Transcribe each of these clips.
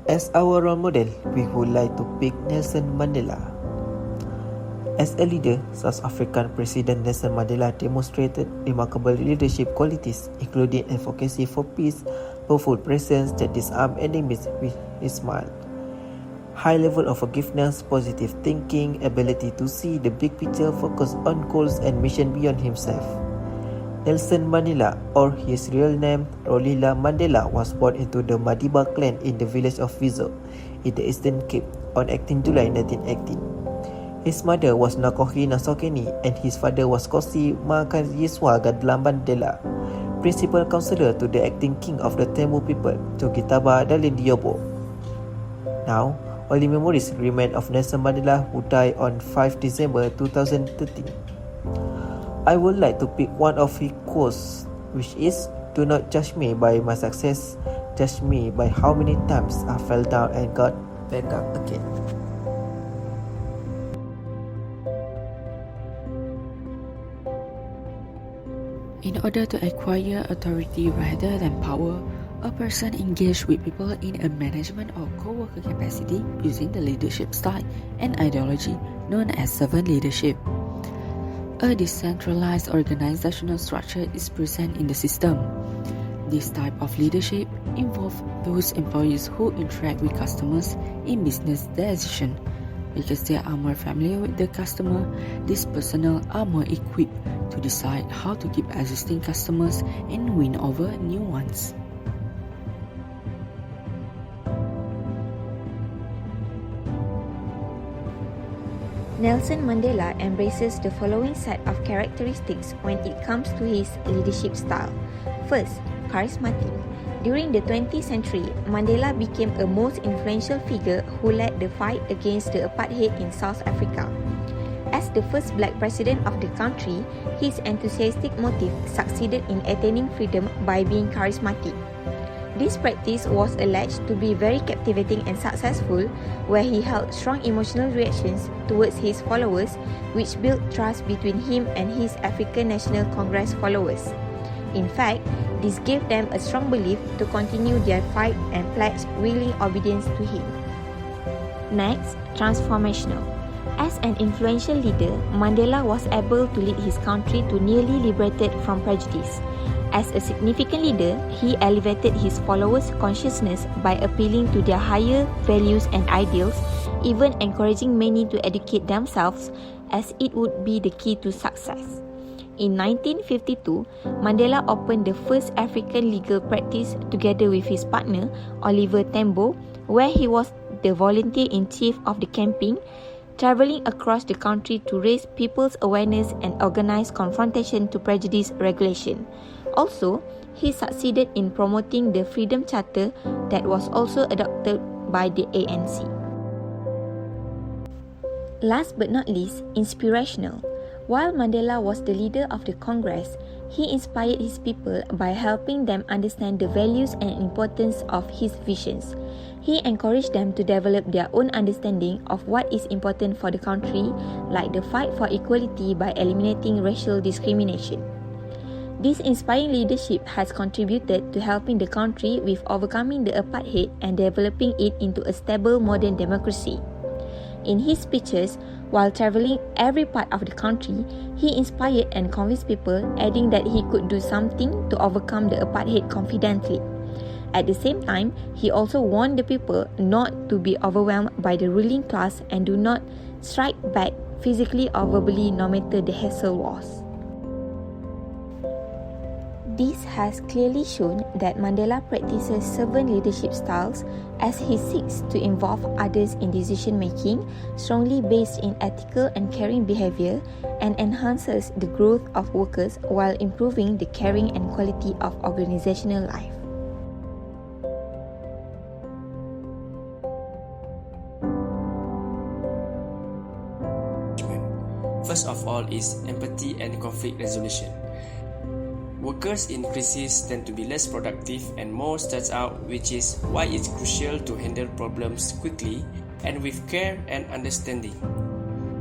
As our role model, we would like to pick Nelson Mandela. As a leader, South African President Nelson Mandela demonstrated remarkable leadership qualities, including advocacy for peace, powerful presence that disarmed enemies with his smile, high level of forgiveness, positive thinking, ability to see the big picture, focus on goals and mission beyond himself. Nelson Mandela, or his real name Rolihlahla Mandela, was born into the Madiba clan in the village of Wizo, in the Eastern Cape, on 18 July 1918. His mother was Nakohi Nasokeni and his father was Kosi Makayiswa Gadla Mandela, principal counselor to the acting king of the Tembu people, Togitaba Dalindiobo. Now, only memories remain of Nelson Mandela, who died on 5 December 2013. I would like to pick one of his quotes, which is, "Do not judge me by my success, judge me by how many times I fell down and got back up again." In order to acquire authority rather than power, a person engaged with people in a management or co-worker capacity using the leadership style and ideology known as servant leadership. A decentralized organizational structure is present in the system. This type of leadership involves those employees who interact with customers in business decisions. Because they are more familiar with the customer, these personnel are more equipped to decide how to keep existing customers and win over new ones. Nelson Mandela embraces the following set of characteristics when it comes to his leadership style. First, charismatic. During the 20th century, Mandela became a most influential figure who led the fight against the apartheid in South Africa. As the first black president of the country, his enthusiastic motive succeeded in attaining freedom by being charismatic. This practice was alleged to be very captivating and successful, where he held strong emotional reactions towards his followers, which built trust between him and his African National Congress followers. In fact, this gave them a strong belief to continue their fight and pledge willing obedience to him. Next, transformational. As an influential leader, Mandela was able to lead his country to nearly liberated from prejudice. As a significant leader, he elevated his followers' consciousness by appealing to their higher values and ideals, even encouraging many to educate themselves, as it would be the key to success. In 1952, Mandela opened the first African legal practice together with his partner, Oliver Tambo, where he was the volunteer-in-chief of the campaign, traveling across the country to raise people's awareness and organize confrontation to prejudice regulation. Also, he succeeded in promoting the Freedom Charter that was also adopted by the ANC. Last but not least, inspirational. While Mandela was the leader of the Congress, he inspired his people by helping them understand the values and importance of his visions. He encouraged them to develop their own understanding of what is important for the country, like the fight for equality by eliminating racial discrimination. This inspiring leadership has contributed to helping the country with overcoming the apartheid and developing it into a stable modern democracy. In his speeches, while traveling every part of the country, he inspired and convinced people, adding that he could do something to overcome the apartheid confidently. At the same time, he also warned the people not to be overwhelmed by the ruling class and do not strike back physically or verbally no matter the hassle was. This has clearly shown that Mandela practices servant leadership styles as he seeks to involve others in decision-making, strongly based in ethical and caring behavior, and enhances the growth of workers while improving the caring and quality of organizational life. First of all is empathy and conflict resolution. Workers in crisis tend to be less productive and more stressed out, which is why it's crucial to handle problems quickly and with care and understanding.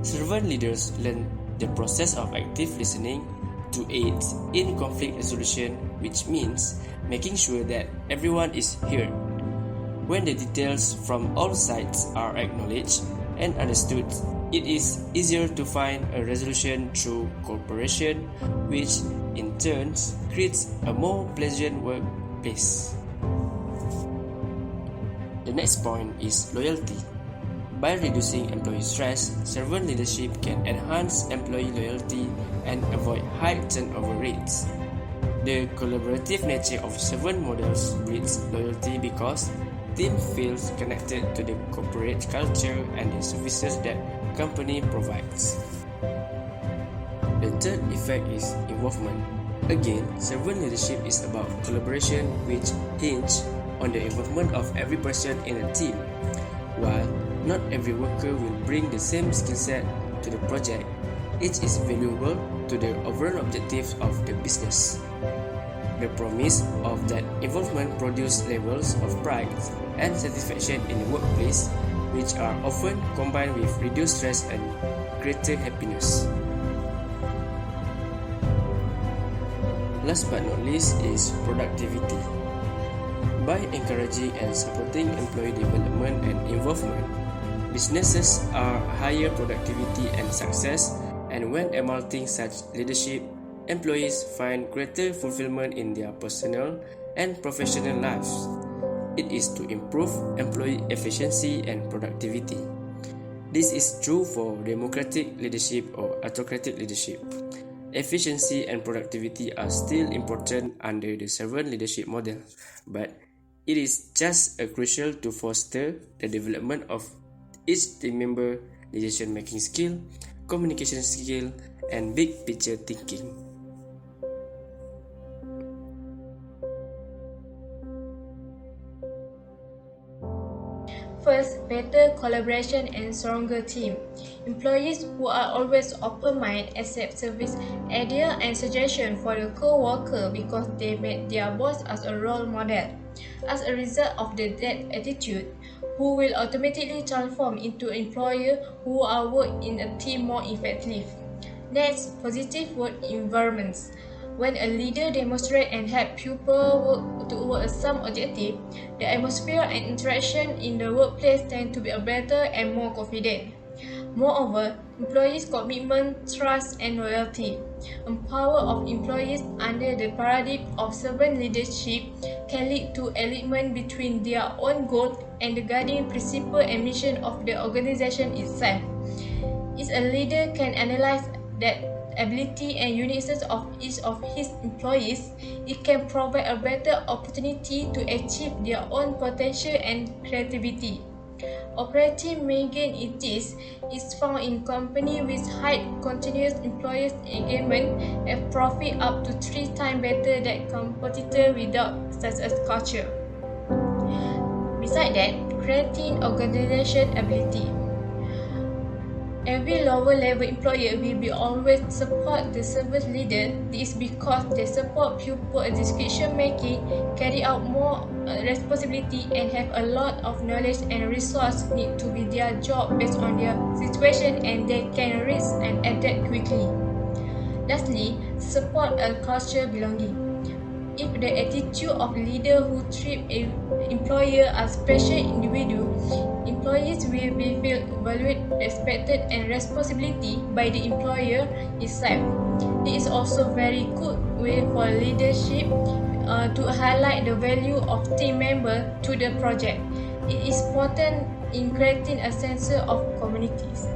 Servant leaders learn the process of active listening to aid in conflict resolution, which means making sure that everyone is heard. When the details from all sides are acknowledged and understood, it is easier to find a resolution through cooperation, which in turn creates a more pleasant workplace. The next point is loyalty. By reducing employee stress, servant leadership can enhance employee loyalty and avoid high turnover rates. The collaborative nature of servant models breeds loyalty because team feels connected to the corporate culture and the services that company provides. The third effect is involvement. Again, servant leadership is about collaboration which hinge on the involvement of every person in a team. While not every worker will bring the same skill set to the project, each is valuable to the overall objectives of the business. The promise of that involvement produces levels of pride and satisfaction in the workplace, which are often combined with reduced stress and greater happiness. Last but not least is productivity. By encouraging and supporting employee development and involvement, businesses are higher productivity and success, and when emulating such leadership, employees find greater fulfillment in their personal and professional lives. It is to improve employee efficiency and productivity. This is true for democratic leadership or autocratic leadership. Efficiency and productivity are still important under the servant leadership model, but it is just crucial to foster the development of each team member decision-making skill, communication skill, and big picture thinking. First, better collaboration and stronger team. Employees who are always open-minded accept service idea and suggestion for the co-worker because they met their boss as a role model. As a result of that attitude, who will automatically transform into employers who are work in a team more effective. Next, positive work environments. When a leader demonstrates and helps people work towards some objective, the atmosphere and interaction in the workplace tend to be better and more confident. Moreover, employees' commitment, trust, and loyalty. Empower of employees under the paradigm of servant leadership can lead to alignment between their own goal and the guiding principle and mission of the organization itself. If a leader can analyze that ability and uniqueness of each of his employees, it can provide a better opportunity to achieve their own potential and creativity. Operating meningitis is found in companies with high continuous employees engagement and profit up to 3 times better than competitors without such a culture. Besides that, creating organization ability. Every lower-level employer will be always support the service leader. This is because they support pupil decision-making, carry out more responsibility, and have a lot of knowledge and resource need to be their job based on their situation, and they can react and adapt quickly. Lastly, support a culture belonging. If the attitude of leader who treat an employer as special individual, employees will be feel valued, respected, and responsibility by the employer itself. This is also very good way for leadership to highlight the value of team member to the project. It is important in creating a sense of communities.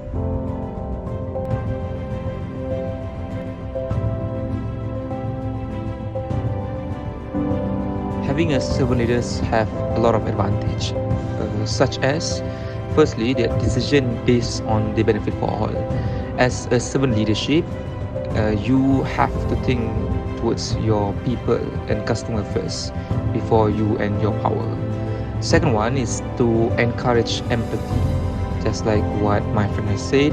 Having a servant leaders have a lot of advantage, such as, firstly, their decision based on the benefit for all. As a servant leadership, you have to think towards your people and customer first before you and your power. Second one is to encourage empathy, just like what my friend has said.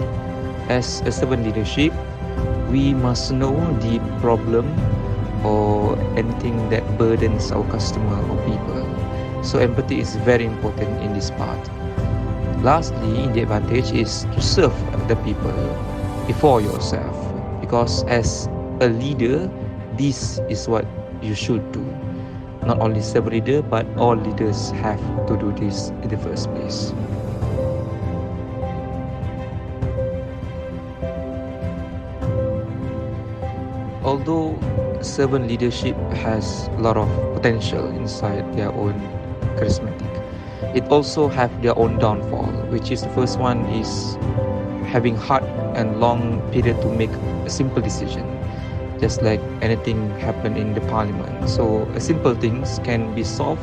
As a servant leadership, we must know the problem or anything that burdens our customer or people. So empathy is very important in this part. Lastly, the advantage is to serve the people before yourself, because as a leader, this is what you should do. not only servant leader but all leaders have to do this in the first place. Although servant leadership has a lot of potential inside their own charismatic, it also have their own downfall, which is the first one is having hard and long period to make a simple decision, just like anything happen in the parliament. So simple things can be solved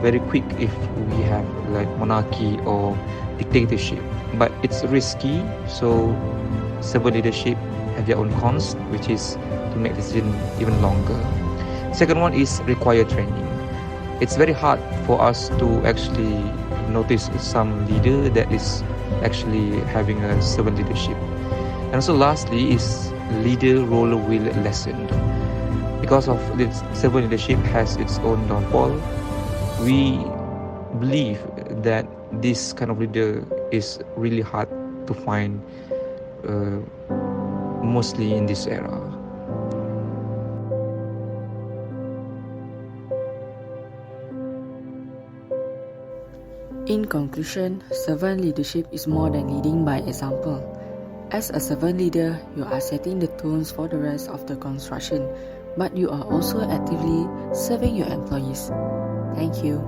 very quick if we have like monarchy or dictatorship, but it's risky, so servant leadership have their own cons, which is to make decision even longer. Second one is require training. It's very hard for us to actually notice some leader that is actually having a servant leadership. And also lastly is leader role will lessened. Because of this servant leadership has its own downfall, we believe that this kind of leader is really hard to find mostly in this era. In conclusion, servant leadership is more than leading by example. As a servant leader, you are setting the tones for the rest of the construction, but you are also actively serving your employees. Thank you.